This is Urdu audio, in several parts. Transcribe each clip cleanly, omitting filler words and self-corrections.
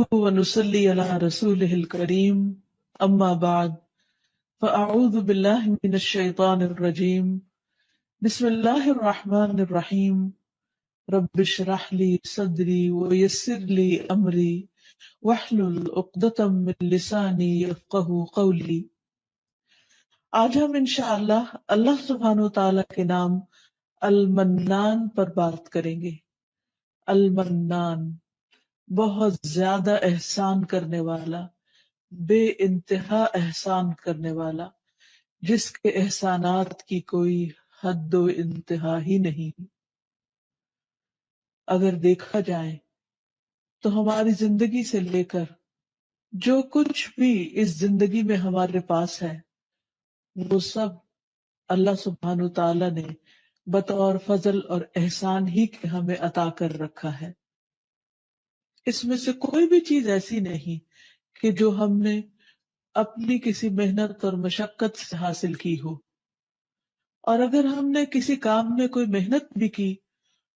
نحمده ونصلي على رسوله الكريم أما بعد فأعوذ بالله من الشيطان الرجيم بسم الله الرحمن الرحيم رب اشرح لي صدري ويسر لي أمري واحلل عقدة من لساني يفقهوا قولي۔ آج ہم انشاءاللہ اللہ سبحانہ وتعالی کے نام المنان پر بات کریں گے۔ المنان، بہت زیادہ احسان کرنے والا، بے انتہا احسان کرنے والا، جس کے احسانات کی کوئی حد و انتہا ہی نہیں۔ اگر دیکھا جائے تو ہماری زندگی سے لے کر جو کچھ بھی اس زندگی میں ہمارے پاس ہے وہ سب اللہ سبحانہ تعالیٰ نے بطور فضل اور احسان ہی کے ہمیں عطا کر رکھا ہے۔ اس میں سے کوئی بھی چیز ایسی نہیں کہ جو ہم نے اپنی کسی محنت اور مشقت سے حاصل کی ہو، اور اگر ہم نے کسی کام میں کوئی محنت بھی کی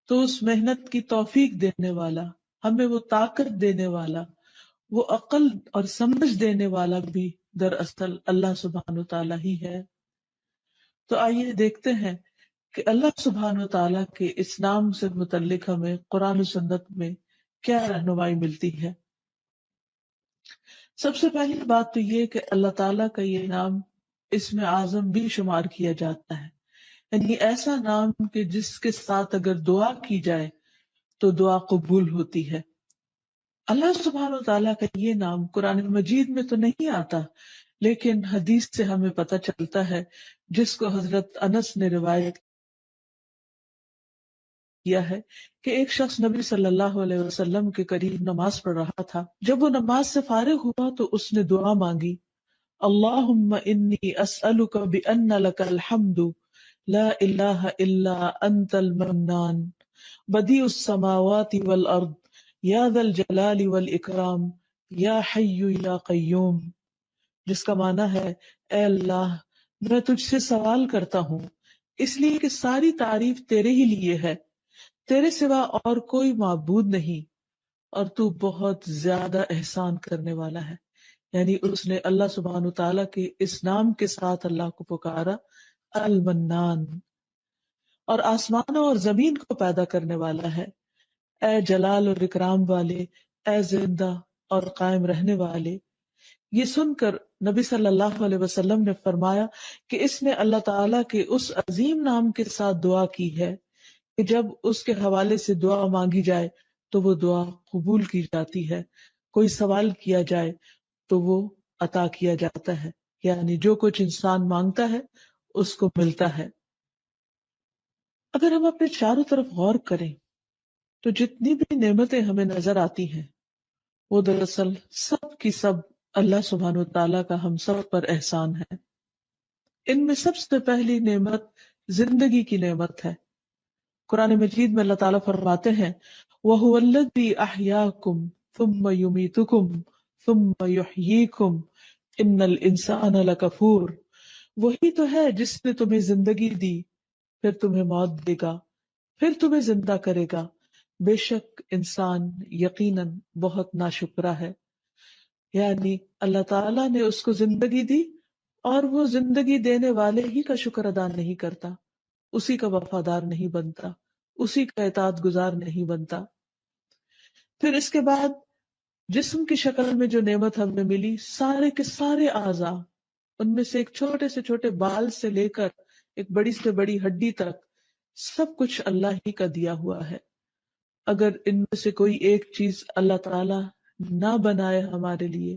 تو اس محنت کی توفیق دینے والا، ہمیں وہ طاقت دینے والا، وہ عقل اور سمجھ دینے والا بھی دراصل اللہ سبحانہ تعالیٰ ہی ہے۔ تو آئیے دیکھتے ہیں کہ اللہ سبحانہ تعالیٰ کے اس نام سے متعلق ہمیں قرآن و سنت میں کیا رہنمائی ملتی ہے۔ سب سے پہلی بات تو یہ کہ اللہ تعالیٰ کا یہ نام اسم اعظم بھی شمار کیا جاتا ہے، یعنی ایسا نام کہ جس کے ساتھ اگر دعا کی جائے تو دعا قبول ہوتی ہے۔ اللہ سبحانہ تعالیٰ کا یہ نام قرآن مجید میں تو نہیں آتا، لیکن حدیث سے ہمیں پتہ چلتا ہے، جس کو حضرت انس نے روایت کیا ہے کہ ایک شخص نبی صلی اللہ علیہ وسلم کے قریب نماز پڑھ رہا تھا۔ جب وہ نماز سے فارغ ہوا تو اس نے دعا مانگی، اللہم انی اسألک بأن لک الحمد لا الہ الا انت المنان بدیع السماوات والارض یا ذا الجلال والاکرام یا حی یا قیوم، جس کا معنی ہے، اے اللہ، میں تجھ سے سوال کرتا ہوں اس لیے کہ ساری تعریف تیرے ہی لیے ہے، تیرے سوا اور کوئی معبود نہیں، اور تو بہت زیادہ احسان کرنے والا ہے۔ یعنی اس نے اللہ سبحانہ تعالیٰ کے اس نام کے ساتھ اللہ کو پکارا، المنان، اور آسمانوں اور زمین کو پیدا کرنے والا ہے، اے جلال اور اکرام والے، اے زندہ اور قائم رہنے والے۔ یہ سن کر نبی صلی اللہ علیہ وسلم نے فرمایا کہ اس نے اللہ تعالیٰ کے اس عظیم نام کے ساتھ دعا کی ہے کہ جب اس کے حوالے سے دعا مانگی جائے تو وہ دعا قبول کی جاتی ہے، کوئی سوال کیا جائے تو وہ عطا کیا جاتا ہے، یعنی جو کچھ انسان مانگتا ہے اس کو ملتا ہے۔ اگر ہم اپنے چاروں طرف غور کریں تو جتنی بھی نعمتیں ہمیں نظر آتی ہیں وہ دراصل سب کی سب اللہ سبحانہ تعالیٰ کا ہم سب پر احسان ہے۔ ان میں سب سے پہلی نعمت زندگی کی نعمت ہے۔ قرآن مجید میں اللہ تعالیٰ فرماتے ہیں، وَهُوَ الَّذِي أَحْيَاكُمْ ثُمَّ يُمِيتُكُمْ ثُمَّ يُحْيِيكُمْ إِنَّ الْإِنسَانَ لَكَفُورٌ، وہی تو ہے جس نے تمہیں زندگی دی، پھر تمہیں موت دے گا، پھر تمہیں زندہ کرے گا، بے شک انسان یقیناً بہت ناشکرا ہے۔ یعنی اللہ تعالیٰ نے اس کو زندگی دی اور وہ زندگی دینے والے ہی کا شکر ادا نہیں کرتا، اسی کا وفادار نہیں بنتا، اسی کا اطاعت گزار نہیں بنتا۔ پھر اس کے بعد جسم کی شکل میں جو نعمت ہمیں ملی، سارے کے سارے اعضاء، ان میں سے ایک چھوٹے سے چھوٹے بال سے لے کر ایک بڑی سے بڑی ہڈی تک، سب کچھ اللہ ہی کا دیا ہوا ہے۔ اگر ان میں سے کوئی ایک چیز اللہ تعالی نہ بنائے ہمارے لیے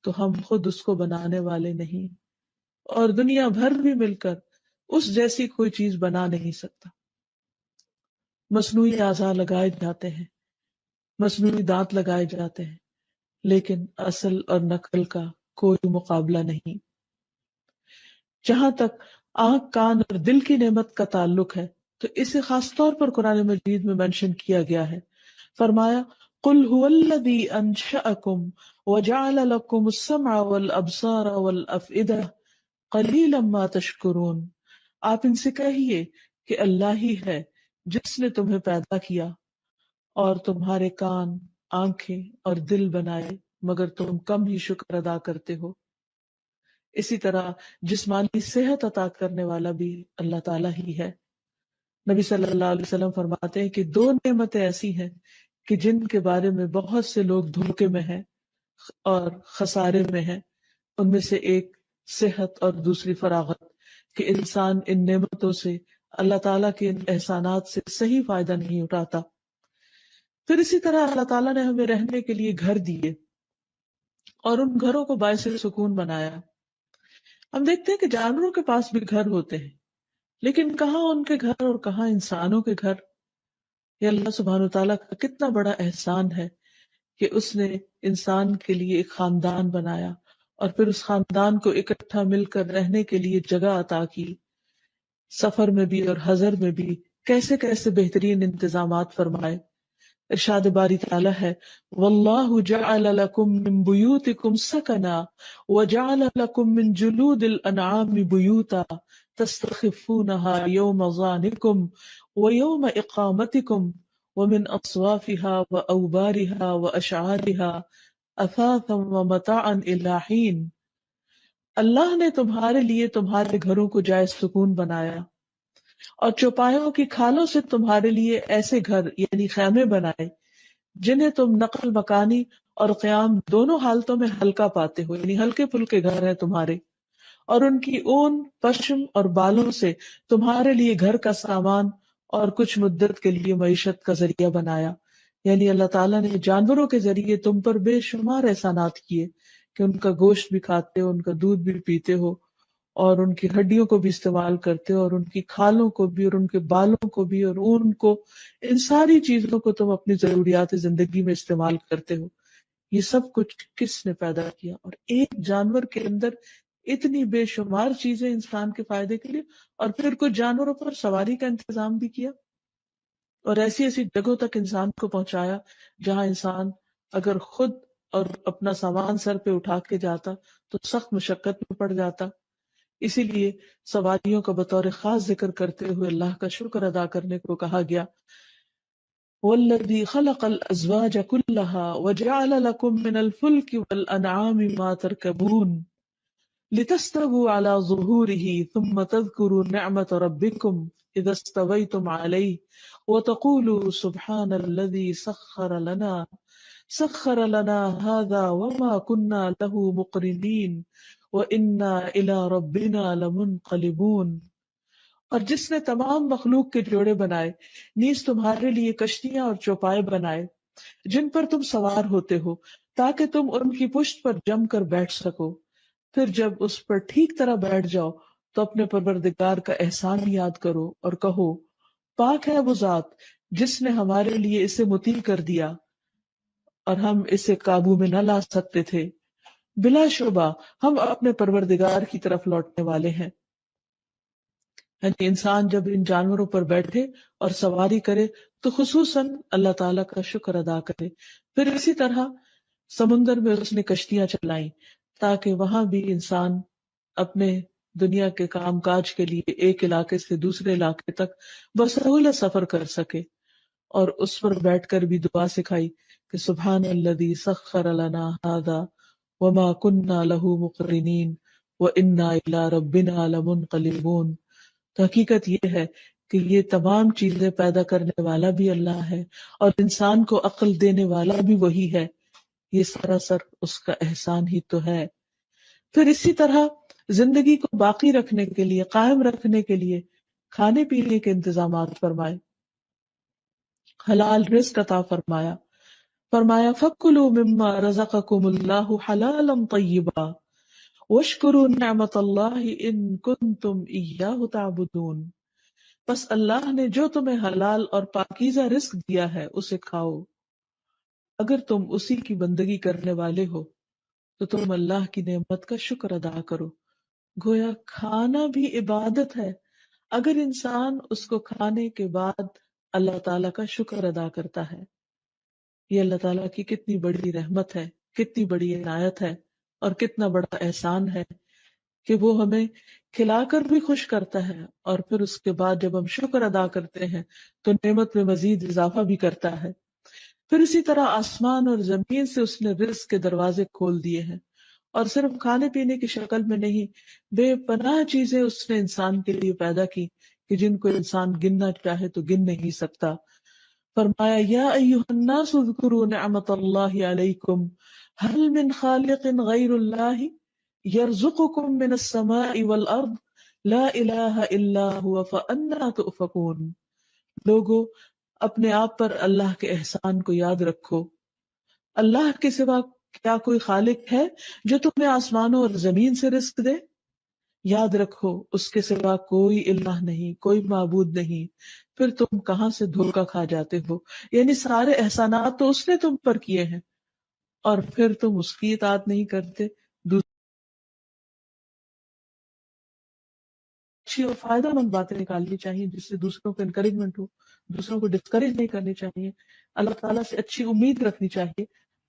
تو ہم خود اس کو بنانے والے نہیں، اور دنیا بھر بھی مل کر اس جیسی کوئی چیز بنا نہیں سکتا۔ مصنوعی اعضاء لگائے جاتے ہیں، مصنوعی دانت لگائے جاتے ہیں، لیکن اصل اور نقل کا کوئی مقابلہ نہیں۔ جہاں تک آنکھ، کان اور دل کی نعمت کا تعلق ہے تو اسے خاص طور پر قرآن مجید میں منشن کیا گیا ہے۔ فرمایا، قُلْ هُوَ الَّذِي أَنشَأَكُمْ وَجَعَلَ لَكُمُ السَّمْعَ وَالْأَبْصَارَ وَالْأَفْئِدَةَ قَلِيلًا مَا تَشْكُرُونَ، آپ ان سے کہیے کہ اللہ ہی ہے جس نے تمہیں پیدا کیا اور تمہارے کان آنکھیں اور دل بنائے مگر تم کم ہی شکر ادا کرتے ہو۔ اسی طرح جسمانی صحت عطا کرنے والا بھی اللہ تعالیٰ ہی ہے۔ نبی صلی اللہ علیہ وسلم فرماتے ہیں کہ دو نعمتیں ایسی ہیں کہ جن کے بارے میں بہت سے لوگ دھوکے میں ہیں اور خسارے میں ہیں، ان میں سے ایک صحت اور دوسری فراغت، کہ انسان ان نعمتوں سے، اللہ تعالیٰ کے ان احسانات سے صحیح فائدہ نہیں اٹھاتا۔ پھر اسی طرح اللہ تعالیٰ نے ہمیں رہنے کے لیے گھر دیے اور ان گھروں کو باعث سکون بنایا۔ ہم دیکھتے ہیں کہ جانوروں کے پاس بھی گھر ہوتے ہیں، لیکن کہاں ان کے گھر اور کہاں انسانوں کے گھر۔ یہ اللہ سبحانہ وتعالیٰ کا کتنا بڑا احسان ہے کہ اس نے انسان کے لیے ایک خاندان بنایا اور پھر اس خاندان کو اکٹھا مل کر رہنے کے لیے جگہ عطا کی، سفر میں بھی اور حضر میں بھی کیسے کیسے بہترین انتظامات فرمائے۔ ارشاد باری تعالیٰ ہے، واللہ جعل لکم من بیوتکم سکنا وجعل لکم من جلود الانعام بیوتا تستخفونها یوم ظعنکم ویوم اقامتکم ومن اصوافها واوبارها واشعارها اثاثا ومتاعا الی حین۔ اللہ نے تمہارے لیے تمہارے گھروں کو جائے سکون بنایا اور چوپایوں کی کھالوں سے تمہارے لیے ایسے گھر یعنی خیمے بنائے جنہیں تم نقل مکانی اور قیام دونوں حالتوں میں ہلکا پاتے ہو، یعنی ہلکے پھلکے گھر ہیں تمہارے، اور ان کی اون، پشم اور بالوں سے تمہارے لیے گھر کا سامان اور کچھ مدت کے لیے معیشت کا ذریعہ بنایا۔ یعنی اللہ تعالیٰ نے جانوروں کے ذریعے تم پر بے شمار احسانات کیے کہ ان کا گوشت بھی کھاتے ہو، ان کا دودھ بھی پیتے ہو، اور ان کی ہڈیوں کو بھی استعمال کرتے ہو، اور ان کی کھالوں کو بھی، اور ان کے بالوں کو بھی، اور اون کو، ان ساری چیزوں کو تم اپنی ضروریات زندگی میں استعمال کرتے ہو۔ یہ سب کچھ کس نے پیدا کیا؟ اور ایک جانور کے اندر اتنی بے شمار چیزیں انسان کے فائدے کے لیے، اور پھر کچھ جانوروں پر سواری کا انتظام بھی کیا، اور ایسی ایسی جگہوں تک انسان کو پہنچایا جہاں انسان اگر خود اور اپنا سامان سر پہ اٹھا کے جاتا تو سخت مشقت میں پڑ جاتا۔ اسی لیے سواریوں کا بطور خاص ذکر کرتے ہوئے اللہ کا شکر ادا کرنے کو کہا گیا، وَالَّذِي خَلَقَ الْأَزْوَاجَ كُلَّهَا وَجَعَلَ لَكُم مِّنَ الْفُلْكِ وَالْأَنْعَامِ مَا تَرْكَبُونَ لِتَسْتَوُوا عَلَى ظُهُورِهِ ثُمَّ تَذْكُرُوا نِعْمَةَ رَبِّكُمْ إِذَا اسْتَوَيْتُمْ عَلَيْهِ وَتَقُولُوا سُبْحَانَ الَّذِي سَخَّرَ لَنَا هَذَا وَمَا كُنَّا لَهُ مُقْرِنِينَ وَإِنَّا إِلَىٰ رَبِّنَا لَمُنقَلِبُونَ۔ اور جس نے تمام مخلوق کے جوڑے بنائے، نیز تمہارے لیے کشتیاں اور چوپائے بنائے جن پر تم سوار ہوتے ہو تاکہ تم ان کی پشت پر جم کر بیٹھ سکو، پھر جب اس پر ٹھیک طرح بیٹھ جاؤ تو اپنے پروردگار کا احسان یاد کرو اور کہو، پاک ہے وہ ذات جس نے ہمارے لیے اسے مطیع کر دیا اور ہم اسے قابو میں نہ لا سکتے تھے۔ بلا شبہ ہم اپنے پروردگار کی طرف لوٹنے والے ہیں۔ یعنی انسان جب ان جانوروں پر بیٹھے اور سواری کرے تو خصوصاً اللہ تعالیٰ کا شکر ادا کرے۔ پھر اسی طرح سمندر میں اس نے کشتیاں چلائیں تاکہ وہاں بھی انسان اپنے دنیا کے کام کاج کے لیے ایک علاقے سے دوسرے علاقے تک بسہولت سفر کر سکے، اور اس پر بیٹھ کر بھی دعا سکھائی کہ سبحان الذی سخر لنا ھذا وما كنا له مقرنین وانا الی ربنا لمنقلبون۔ تو حقیقت یہ ہے کہ یہ تمام چیزیں پیدا کرنے والا بھی اللہ ہے اور انسان کو عقل دینے والا بھی وہی ہے۔ یہ سراسر اس کا احسان ہی تو ہے۔ پھر اسی طرح زندگی کو باقی رکھنے کے لیے، قائم رکھنے کے لیے کھانے پینے کے انتظامات فرمائے، حلال رزق عطا فرمایا۔ فرمایا فَكُلُوا مِمَّا رَزَقَكُمُ اللَّهُ حَلَالًا طَيِّبًا وَاشْكُرُوا نِعْمَةَ اللَّهِ إِن كُنتُمْ إِيَّاهُ تَعْبُدُونَ۔ بس اللہ نے جو تمہیں حلال اور پاکیزہ رزق دیا ہے اسے کھاؤ، اگر تم اسی کی بندگی کرنے والے ہو تو تم اللہ کی نعمت کا شکر ادا کرو۔ گویا کھانا بھی عبادت ہے اگر انسان اس کو کھانے کے بعد اللہ تعالیٰ کا شکر ادا کرتا ہے۔ یہ اللہ تعالیٰ کی کتنی بڑی رحمت ہے، کتنی بڑی عنایت ہے، اور کتنا بڑا احسان ہے کہ وہ ہمیں کھلا کر بھی خوش کرتا ہے، اور پھر اس کے بعد جب ہم شکر ادا کرتے ہیں تو نعمت میں مزید اضافہ بھی کرتا ہے۔ پھر اسی طرح آسمان اور زمین سے اس نے رزق کے دروازے کھول دیے ہیں، اور صرف کھانے پینے کی شکل میں نہیں، بے پناہ چیزیں اس نے انسان کے لیے پیدا کی کہ جن کو انسان گننا چاہے تو گن نہیں سکتا۔ فرمایا یا ایھا الناس اذکروا نعمت اللہ علیکم هل من خالق غیر اللہ یرزقکم من السماء والارض لا الہ الا هو فأنا تؤفکون۔ لوگو، اپنے آپ پر اللہ کے احسان کو یاد رکھو۔ اللہ کے سوا کیا کوئی خالق ہے جو تمہیں آسمانوں اور زمین سے رزق دے؟ یاد رکھو اس کے سوا کوئی الہ نہیں، کوئی معبود نہیں، پھر تم کہاں سے دھوکا کھا جاتے ہو؟ یعنی سارے احسانات تو اس نے تم پر کیے ہیں اور پھر تم اس کی اطاعت نہیں کرتے۔ اچھی اور فائدہ مند باتیں نکالنی چاہیے جس سے دوسروں کو انکریجمنٹ ہو، دوسروں کو ڈسکریج نہیں کرنی چاہیے، اللہ تعالیٰ سے اچھی امید رکھنی چاہیے،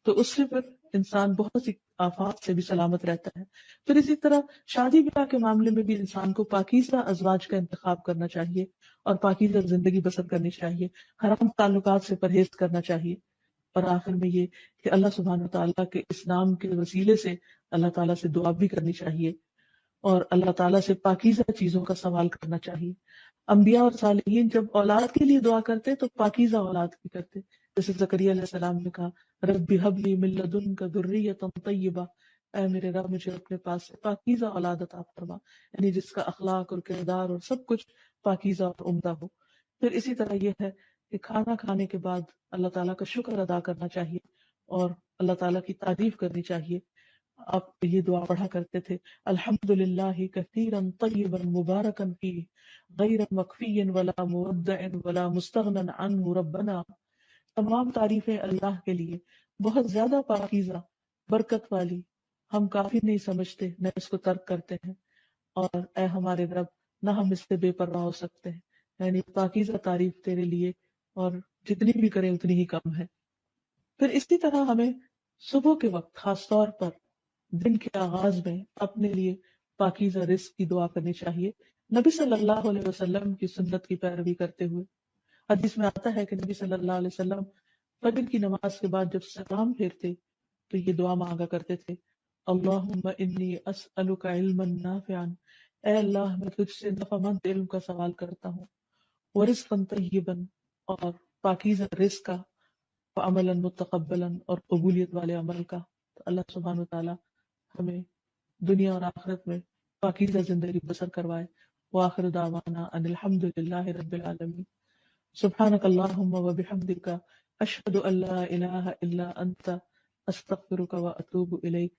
تو اس سے پھر انسان بہت سی آفات سے بھی سلامت رہتا ہے۔ پھر اسی طرح شادی بیاہ کے معاملے میں بھی انسان کو پاکیزہ ازواج کا انتخاب کرنا چاہیے اور پاکیزہ زندگی بسر کرنی چاہیے، حرام تعلقات سے پرہیز کرنا چاہیے، اور آخر میں یہ کہ اللہ سبحانہ تعالیٰ کے اس نام کے وسیلے سے اللہ تعالیٰ سے دعا بھی کرنی چاہیے اور اللہ تعالیٰ سے پاکیزہ چیزوں کا سوال کرنا چاہیے۔ انبیاء اور صالحین جب اولاد کے لیے دعا کرتے تو پاکیزہ اولاد کی کرتے، جیسے زکریا علیہ السلام نے کہا رب ہب لی من لدنک ذریۃ طیبہ، اے میرے رب مجھے اپنے پاس سے پاکیزہ اولاد عطا فرما، یعنی جس کا اخلاق اور کردار اور سب کچھ پاکیزہ اور عمدہ ہو۔ پھر اسی طرح یہ ہے کہ کھانا کھانے کے بعد اللہ تعالیٰ کا شکر ادا کرنا چاہیے اور اللہ تعالیٰ کی تعریف کرنی چاہیے۔ آپ یہ دعا پڑھا کرتے تھے الحمد للہ کثیرا طیبا مبارکا فیہ غیر مکفی ولا مودع ولا مستغنى عنہ ربنا، تمام تعریفیں اللہ کے لیے، بہت زیادہ پاکیزہ، برکت والی، ہم کافی نہیں سمجھتے نہ اس کو ترک کرتے ہیں، اور اے ہمارے رب نہ ہم اس سے بے پرواہ ہو سکتے ہیں، یعنی پاکیزہ تعریف تیرے لیے اور جتنی بھی کریں اتنی ہی کم ہے۔ پھر اسی طرح ہمیں صبح کے وقت خاص طور پر دن کے آغاز میں اپنے لیے پاکیزہ رزق کی دعا کرنی چاہیے، نبی صلی اللہ علیہ وسلم کی سنت کی پیروی کرتے ہوئے۔ حدیث میں آتا ہے کہ نبی صلی اللہ علیہ وسلم فجر کی نماز کے بعد جب سلام پھیرتے تو یہ دعا مانگا کرتے تھے اللہم انی اسألک علما نافعا، اے اللہ میں تجھ سے نفع مند علم کا سوال کرتا ہوں، ورزقا طیبا، اور پاکیزہ رزق کا، وعملا متقبلا، اور قبولیت والے عمل کا۔ تو اللہ سبحانہ وتعالی ہمیں دنیا اور آخرت میں پاکیزہ زندگی بسر کروائے۔ وآخر دعوانا ان الحمد للہ رب العالمین۔ سبحانک اللہم وبحمدک اشہد ان لا الہ الا انت استغفرک واتوب الیک۔